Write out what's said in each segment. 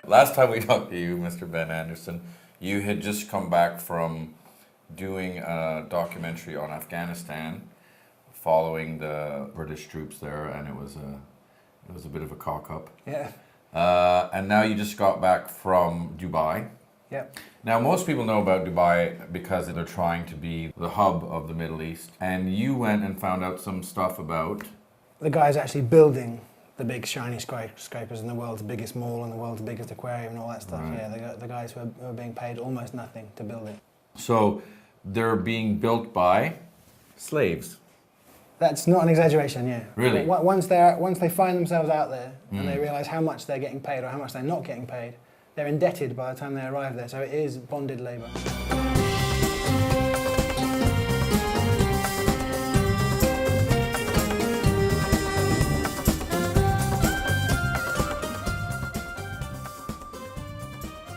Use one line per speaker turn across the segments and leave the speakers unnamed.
Last time we talked to you, Mr. Ben Anderson, you had just come back from doing a documentary on Afghanistan, following the British troops there, and it was a bit of a cock up.
Yeah.
And now you just got back from Dubai.
Yep.
Now, most people know about Dubai because they're trying to be the hub of the Middle East. And you went and found out some stuff about...
The guy's actually building the big shiny skyscrapers in the world's biggest mall and the world's biggest aquarium and all that stuff.
Right.
Yeah, the guys who are being paid almost nothing to build it.
So they're being built by slaves.
That's not an exaggeration, yeah.
Really?
Once they find themselves out there and they realise how much they're getting paid or how much they're not getting paid, they're indebted by the time they arrive there. So it is bonded labour.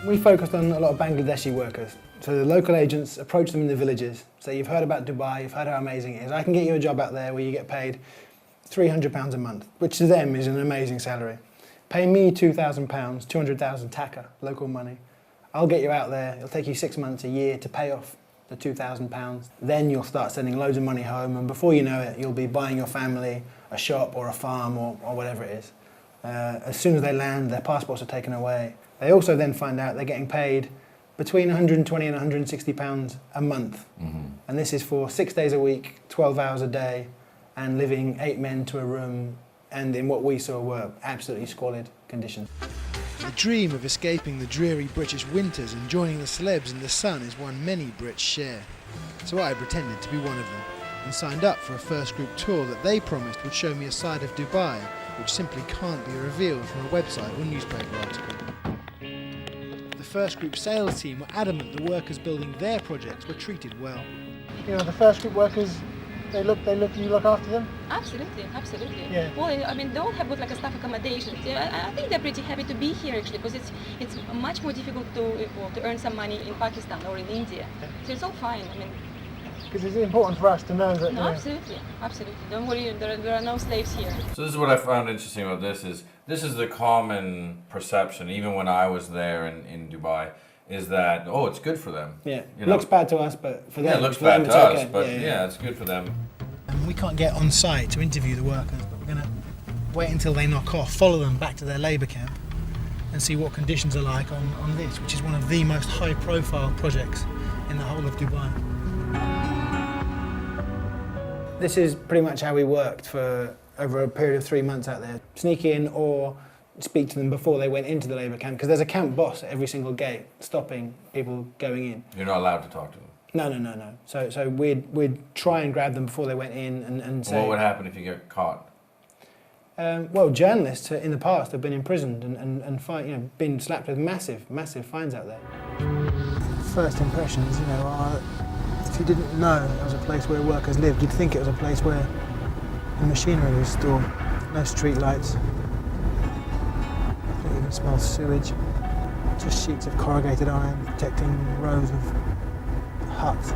We focused on a lot of Bangladeshi workers. So the local agents approach them in the villages. So you've heard about Dubai, you've heard how amazing it is. I can get you a job out there where you get paid £300 a month, which to them is an amazing salary. Pay me £2,000, 200,000 taka, local money. I'll get you out there. It'll take you 6 months, a year to pay off the £2,000. Then you'll start sending loads of money home, and before you know it, you'll be buying your family a shop or a farm or whatever it is. As soon as they land, their passports are taken away. They also then find out they're getting paid between 120 and 160 pounds a month.
Mm-hmm.
And this is for 6 days a week, 12 hours a day, and living 8 men to a room, and in what we saw were absolutely squalid conditions.
The dream of escaping the dreary British winters and joining the celebs in the sun is one many Brits share. So I pretended to be one of them and signed up for a first group tour that they promised would show me a side of Dubai which simply can't be revealed from a website or newspaper article. The first group sales team were adamant the workers building their projects were treated well.
You know, the first group workers, you look after them?
Absolutely.
Yeah.
Well, I mean, they all have got like a staff accommodation. I think they're pretty happy to be here actually, because it's much more difficult to earn some money in Pakistan or in India. So it's all fine. I mean,
Because it's important for us to know that...
no, absolutely. Don't worry, there are no slaves here.
So this is what I found interesting about this is the common perception, even when I was there in Dubai, is that, oh, it's good for them.
Yeah,
You
it
know?
looks bad to us, but for them,
Yeah, it looks
for them
bad
it's
to
okay.
us, but yeah, it's good for them.
And we can't get on site to interview the workers, but we're going to wait until they knock off, follow them back to their labour camp and see what conditions are like on this, which is one of the most high profile projects in the whole of Dubai.
This is pretty much how we worked for over a period of 3 months out there. Sneak in or speak to them before they went into the labour camp, because there's a camp boss at every single gate stopping people going in.
You're not allowed to talk to them.
No. So we'd try and grab them before they went in and say...
What would happen if you get caught?
Well, journalists in the past have been imprisoned and been slapped with massive fines out there. First impressions, are, if you didn't know it was a place where workers lived, you'd think it was a place where the machinery was stored. No street lights. You even smell sewage. Just sheets of corrugated iron protecting rows of huts.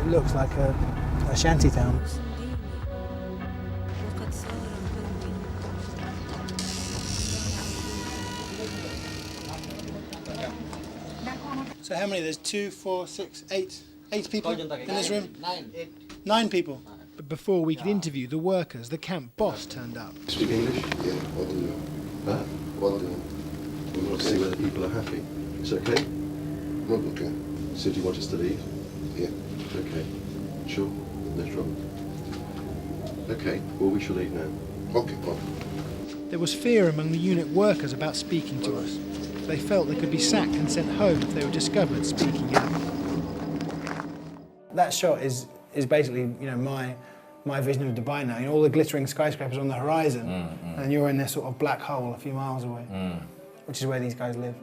It looks like a shanty town. So how many? There's 2, 4, 6, 8 people in this room? 9 people.
But before we could interview the workers, the camp boss turned up.
Speak English? Yeah, what do you? Huh? What do you? We want to see whether people are happy. It's okay? Not okay. So do you want us to leave? Yeah, okay. Sure, no trouble. Okay, well we shall leave now. Okay, well.
There was fear among the unit workers about speaking to us. They felt they could be sacked and sent home if they were discovered speaking out.
That shot is basically, my vision of Dubai now. All the glittering skyscrapers on the horizon, and you're in this sort of black hole a few miles away, which is where these guys live.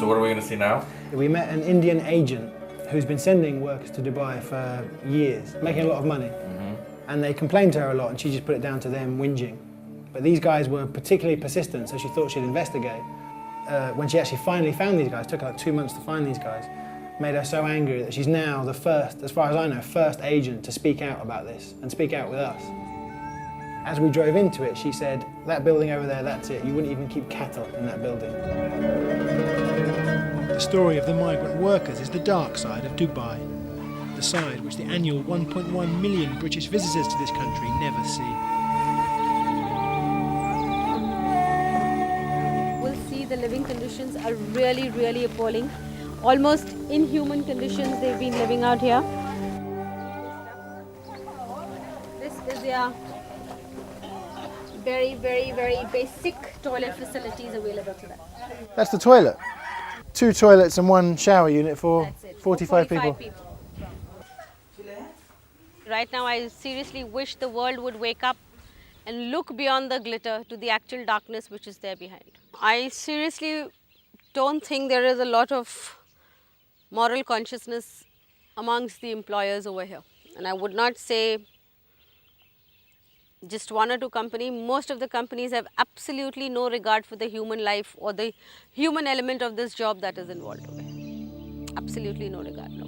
So what are we going to see now?
We met an Indian agent who's been sending workers to Dubai for years, making a lot of money. And they complained to her a lot, and she just put it down to them whinging. But these guys were particularly persistent, so she thought she'd investigate. When she actually finally found these guys, it took her like 2 months to find these guys, made her so angry that she's now the first, as far as I know, first agent to speak out about this and speak out with us. As we drove into it, she said, that building over there, that's it. You wouldn't even keep cattle in that building.
The story of the migrant workers is the dark side of Dubai, the side which the annual 1.1 million British visitors to this country never see.
We'll see the living conditions are really, really appalling. Almost inhuman conditions they've been living out here. This is their very, very, very basic toilet facilities available to them.
That's the toilet. 2 toilets and 1 shower unit for
That's it.
45 people.
Right now, I seriously wish the world would wake up and look beyond the glitter to the actual darkness which is there behind. I seriously don't think there is a lot of moral consciousness amongst the employers over here. And I would not say just 1 or 2 companies. Most of the companies have absolutely no regard for the human life or the human element of this job that is involved over here. Absolutely no regard, no.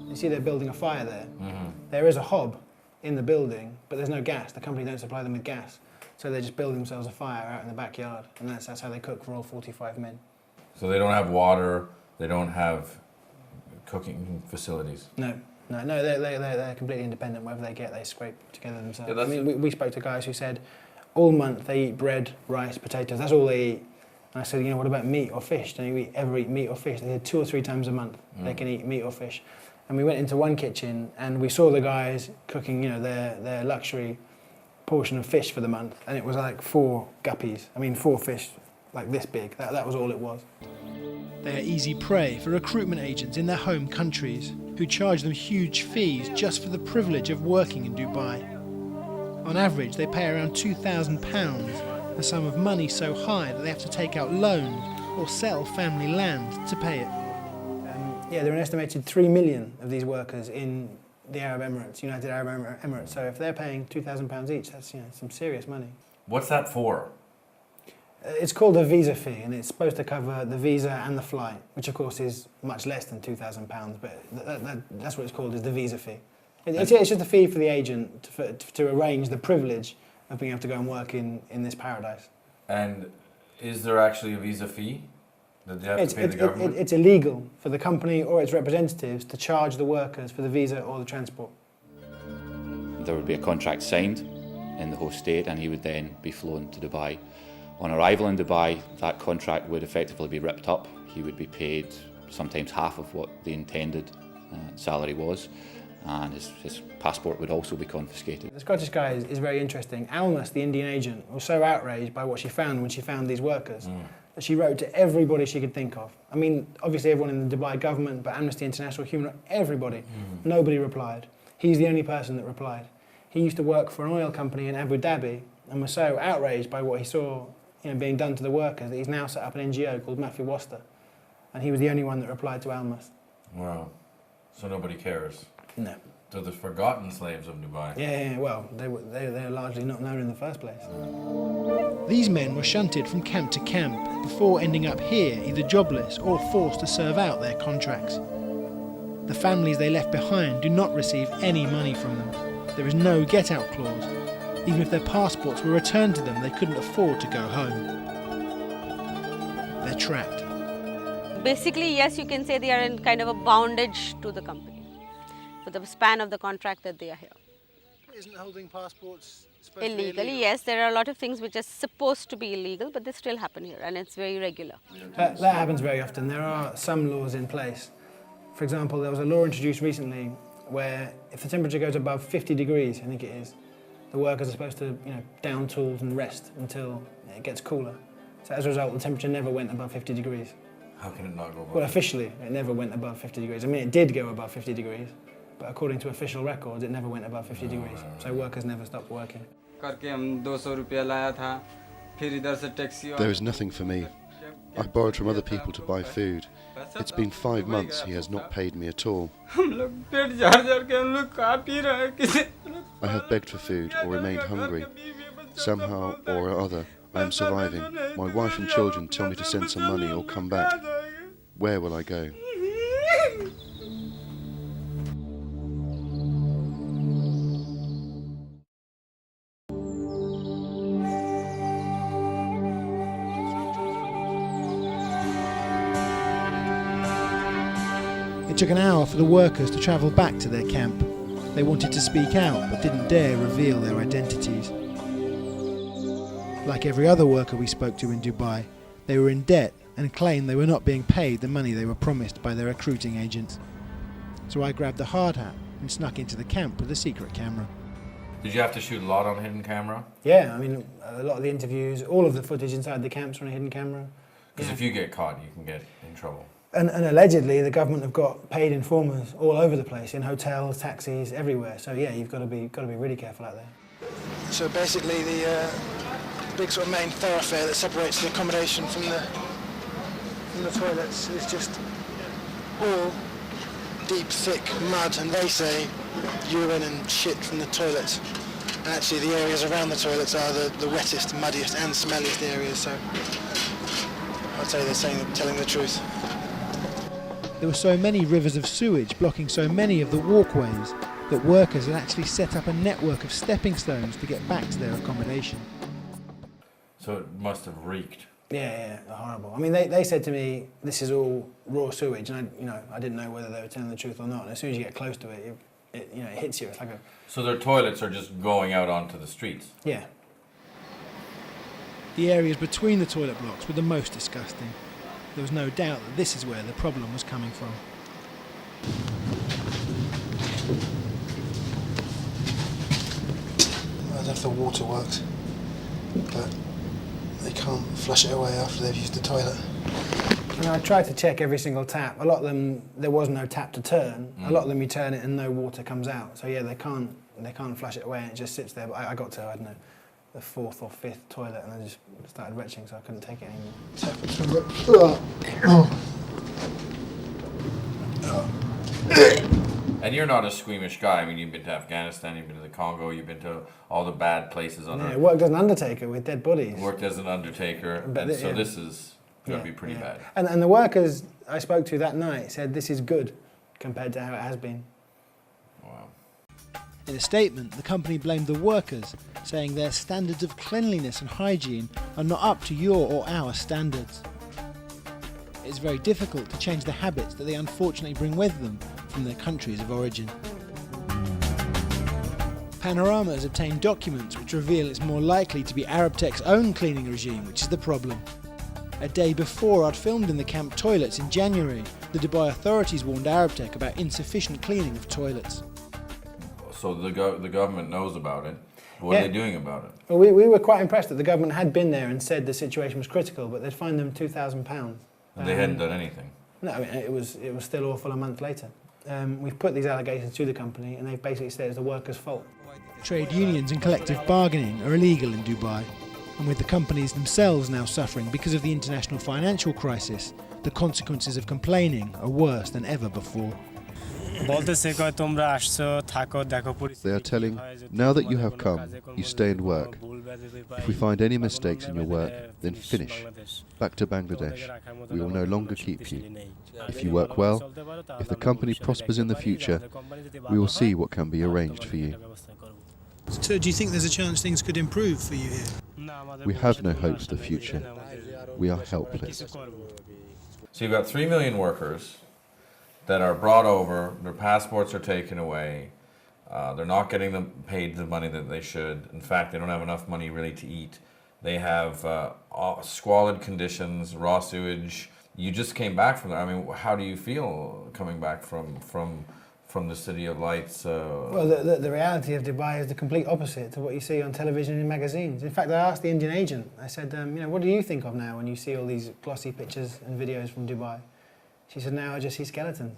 You see they're building a fire there. There is a hob in the building, but there's no gas. The company don't supply them with gas. So they just build themselves a fire out in the backyard, and that's how they cook for all 45 men.
So they don't have water, they don't have cooking facilities.
No, they're completely independent. Whatever they get, they scrape together themselves.
Yeah,
I mean, we spoke to guys who said all month they eat bread, rice, potatoes. That's all they eat. And I said, what about meat or fish? Don't you ever eat meat or fish? They said 2 or 3 times a month they can eat meat or fish. And we went into one kitchen and we saw the guys cooking, their luxury portion of fish for the month, and it was like 4 guppies. 4 fish like this big. That was all it was.
They are easy prey for recruitment agents in their home countries who charge them huge fees just for the privilege of working in Dubai. On average, they pay around £2,000, a sum of money so high that they have to take out loans or sell family land to pay it.
There are an estimated 3 million of these workers in the Arab Emirates, United Arab Emirates. So if they're paying £2,000 each, that's some serious money.
What's that for?
It's called a visa fee, and it's supposed to cover the visa and the flight, which of course is much less than £2,000. But that's what it's called, is the visa fee. It's just a fee for the agent to arrange the privilege of being able to go and work in this paradise.
And is there actually a visa fee that you have to pay the government?
It's illegal for the company or its representatives to charge the workers for the visa or the transport.
There would be a contract signed in the host state, and he would then be flown to Dubai. On arrival in Dubai, that contract would effectively be ripped up. He would be paid sometimes half of what the intended salary was, and his passport would also be confiscated.
The Scottish guy is very interesting. Almas, the Indian agent, was so outraged by what she found when she found these workers that she wrote to everybody she could think of. Obviously everyone in the Dubai government, but Amnesty International, Human Rights, everybody. Nobody replied. He's the only person that replied. He used to work for an oil company in Abu Dhabi and was so outraged by what he saw being done to the workers that he's now set up an NGO called Mafi Wasta. And he was the only one that replied to Almas.
Wow. So nobody cares.
No.
So the forgotten slaves of Dubai.
Yeah, well, they're largely not known in the first place.
These men were shunted from camp to camp before ending up here either jobless or forced to serve out their contracts. The families they left behind do not receive any money from them. There is no get-out clause. Even if their passports were returned to them, they couldn't afford to go home. They're trapped.
Basically, yes, you can say they are in kind of a bondage to the company for the span of the contract that they are here.
Isn't holding passports supposed to be
Illegally, yes, there are a lot of things which are supposed to be illegal, but they still happen here, and it's very regular.
That happens very often. There are some laws in place. For example, there was a law introduced recently where if the temperature goes above 50 degrees, I think it is, the workers are supposed to, down tools and rest until it gets cooler. So as a result, the temperature never went above 50 degrees.
How can it not go above?
Well, officially, it never went above 50 degrees. It did go above 50 degrees, but according to official records, it never went above 50 degrees. So workers never stopped working.
There is nothing for me. I borrowed from other people to buy food. It's been 5 months he has not paid me at all. I have begged for food or remained hungry. Somehow or other, I am surviving. My wife and children tell me to send some money or come back. Where will I go?
It took an hour for the workers to travel back to their camp. They wanted to speak out but didn't dare reveal their identities. Like every other worker we spoke to in Dubai, they were in debt and claimed they were not being paid the money they were promised by their recruiting agents. So I grabbed the hard hat and snuck into the camp with a secret camera.
Did you have to shoot a lot on hidden camera?
Yeah, I mean, a lot of the interviews, all of the footage inside the camps are on a hidden camera.
Because if you get caught, you can get in trouble.
And allegedly, the government have got paid informers all over the place, in hotels, taxis, everywhere. So yeah, you've got to be really careful out there. So basically, the big sort of main thoroughfare that separates the accommodation from the toilets is just all deep, thick mud, and they say urine and shit from the toilets. And actually, the areas around the toilets are the wettest, muddiest, and smelliest areas. So I'd say they're telling the truth. There were so many rivers of sewage blocking so many of the walkways that workers had actually set up a network of stepping stones to get back to their accommodation.
So it must have reeked.
Yeah, horrible. I mean, they said to me, this is all raw sewage, and I didn't know whether they were telling the truth or not. And as soon as you get close to it, it hits you. It's like a...
So their toilets are just going out onto the streets?
Yeah.
The areas between the toilet blocks were the most disgusting. There was no doubt that this is where the problem was coming from. I don't know if the water works, but they can't flush it away after they've used the toilet. And I tried to check every single tap. A lot of them, there was no tap to turn. A lot of them, you turn it and no water comes out. So yeah, they can't flush it away and it just sits there. But I got to, I don't know, the fourth or fifth toilet and I just started retching, so I couldn't take it anymore.
And you're not a squeamish guy. I mean, you've been to Afghanistan, you've been to the Congo, you've been to all the bad places on
Yeah,
earth.
worked as an undertaker with dead bodies.
Worked as an undertaker,
But
and so
yeah.
this is going to be pretty bad.
And the workers I spoke to that night said this is good compared to how it has been.
Wow.
In a statement, the company blamed the workers, saying their standards of cleanliness and hygiene are not up to your or our standards. It's very difficult to change the habits that they unfortunately bring with them from their countries of origin. Panorama has obtained documents which reveal it's more likely to be Arabtech's own cleaning regime which is the problem. A day before I'd filmed in the camp toilets in January, the Dubai authorities warned Arabtech about insufficient cleaning of toilets.
So the government knows about it. What are they doing about it?
Well, we were quite impressed that the government had been there and said the situation was critical, but they'd fined them £2,000.
And they hadn't done anything.
No, I mean, it was still awful a month later. We've put these allegations to the company and they've basically said it's the workers' fault. Trade unions and collective bargaining are illegal in Dubai, and with the companies themselves now suffering because of the international financial crisis, the consequences of complaining are worse than ever before.
They are telling, now that you have come, you stay and work. If we find any mistakes in your work, then finish. Back to Bangladesh. We will no longer keep you. If you work well, if the company prospers in the future, we will see what can be arranged for you.
So do you think there's a chance things could improve for you here?
We have no hopes for the future. We are helpless.
So you've got 3 million workers that are brought over, their passports are taken away, they're not getting them paid the money that they should. In fact, they don't have enough money really to eat. They have squalid conditions, raw sewage. You just came back from there. I mean, how do you feel coming back from the City of Lights?
Well, the reality of Dubai is the complete opposite to what you see on television and magazines. In fact, I asked the Indian agent, I said, what do you think of now when you see all these glossy pictures and videos from Dubai? She said, now I just see skeletons.